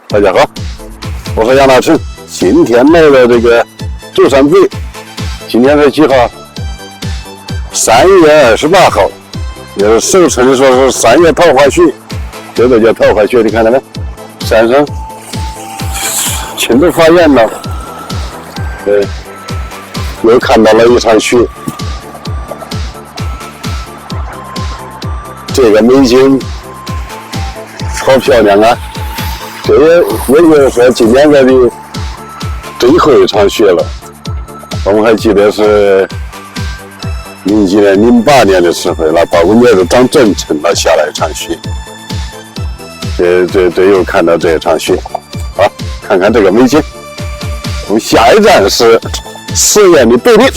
大家好，我是杨大成。今天来到这个舟山队，今天是几号？3月28号，也是俗称说是3月桃花雪，这个叫桃花雪，你看到没？山上全都发芽了，又看到了一场雪。这个美景好漂亮啊！这也就是说今年的最后一场雪了。我们还记得是07年、08年的时候，那包括也是长整层了下来一场雪。这又看到这一场雪，好，看看这个美景。我们下一站是4月的北岭。